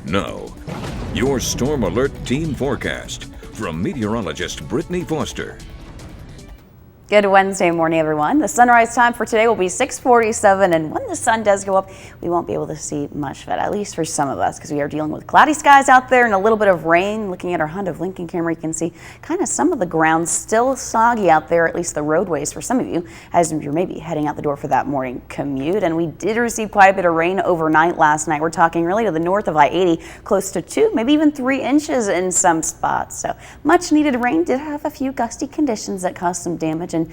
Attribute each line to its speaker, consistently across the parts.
Speaker 1: Now, your Storm Alert Team Forecast from meteorologist Brittany Foster.
Speaker 2: Good Wednesday morning, everyone. The sunrise time for today will be 6:47, and when the sun does go up, we won't be able to see much of it, at least for some of us, because we are dealing with cloudy skies out there and a little bit of rain. Looking at our Honda of Lincoln camera, you can see kind of some of the ground still soggy out there, at least the roadways for some of you, as you're maybe heading out the door for that morning commute. And we did receive quite a bit of rain overnight last night. We're talking really to the north of I-80, close to 2, maybe even 3 inches in some spots. So much needed rain. Did have a few gusty conditions that caused some damage and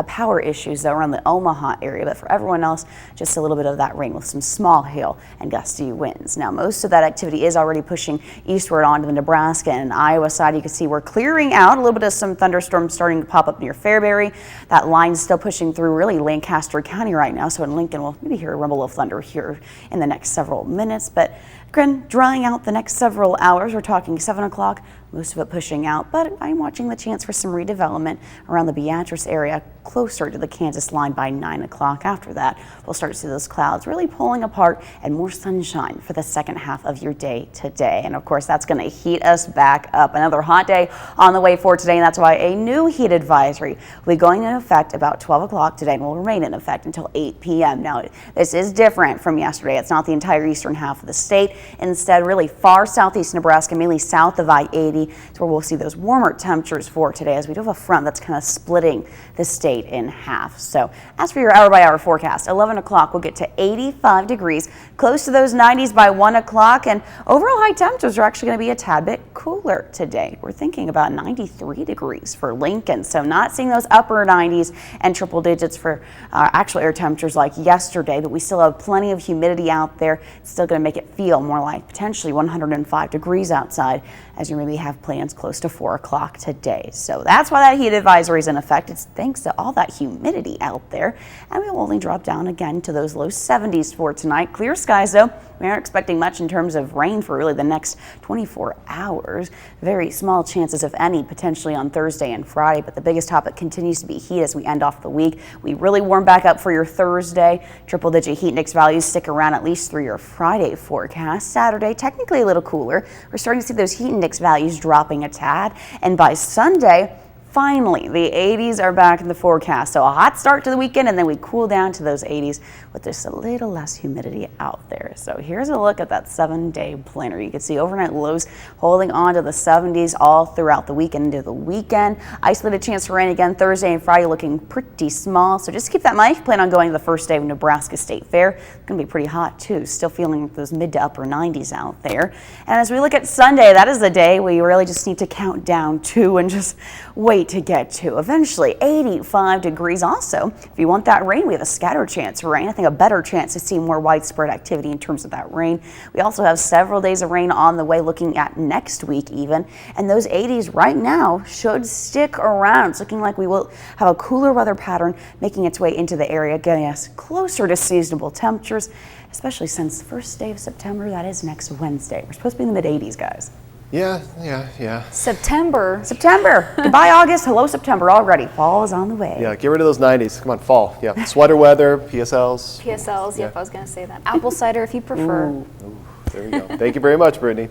Speaker 2: power issues though around the Omaha area, but for everyone else, just a little bit of that rain with some small hail and gusty winds. Now, most of that activity is already pushing eastward onto the Nebraska and Iowa side. You can see we're clearing out a little bit of some thunderstorms starting to pop up near Fairbury. That line's still pushing through really Lancaster County right now, so in Lincoln we'll maybe hear a rumble of thunder here in the next several minutes, but again, drying out the next several hours. We're talking 7 o'clock, most of it pushing out, but I'm watching the chance for some redevelopment around the Beatrice area closer to the Kansas line by 9 o'clock. After that, we'll start to see those clouds really pulling apart and more sunshine for the second half of your day today. And of course, that's going to heat us back up. Another hot day on the way for today, and that's why a new heat advisory will be going into effect about 12 o'clock today and will remain in effect until 8 p.m. Now, this is different from yesterday. It's not the entire eastern half of the state. Instead, really far southeast Nebraska, mainly south of I-80, is where we'll see those warmer temperatures for today, as we do have a front that's kind of splitting the state in half. So as for your hour-by-hour forecast, 11 o'clock we'll get to 85 degrees, close to those 90s by 1 o'clock, and overall high temperatures are actually going to be a tad bit cooler today. We're thinking about 93 degrees for Lincoln, so not seeing those upper 90s and triple digits for actual air temperatures like yesterday, but we still have plenty of humidity out there. It's still going to make it feel more like potentially 105 degrees outside, as you maybe have plans close to 4 o'clock today. So that's why that heat advisory is in effect. It's thanks to all that humidity out there, and we will only drop down again to those low 70s for tonight. Clear skies though. We aren't expecting much in terms of rain for really the next 24 hours. Very small chances, if any, potentially on Thursday and Friday, but the biggest topic continues to be heat as we end off the week. We really warm back up for your Thursday. Triple-digit heat index values stick around at least through your Friday forecast. Saturday, technically a little cooler. We're starting to see those heat index values dropping a tad, and by Sunday, finally, the 80s are back in the forecast. So a hot start to the weekend, and then we cool down to those 80s with just a little less humidity out there. So here's a look at that 7-day planner. You can see overnight lows holding on to the 70s all throughout the weekend into the weekend. Isolated chance for rain again Thursday and Friday, looking pretty small. So just keep that in mind if you plan on going to the first day of Nebraska State Fair. It's going to be pretty hot too. Still feeling those mid to upper 90s out there. And as we look at Sunday, that is the day where you really just need to count down to and just wait to get to. Eventually 85 degrees. Also, if you want that rain, we have a scattered chance for rain. I think a better chance to see more widespread activity in terms of that rain. We also have several days of rain on the way looking at next week even, and those 80s right now should stick around. It's looking like we will have a cooler weather pattern making its way into the area, getting us closer to seasonable temperatures, especially since the first day of September, that is next Wednesday. We're supposed to be in the mid-80s, guys.
Speaker 3: Yeah.
Speaker 2: September. Goodbye, August. Hello, September already. Fall is on the way.
Speaker 3: Yeah, get rid of those 90s. Come on, fall. Yeah, sweater weather, PSLs.
Speaker 4: PSLs, yep, I was going to say that. Apple cider if you prefer.
Speaker 3: Ooh, there we go. Thank you very much, Brittany.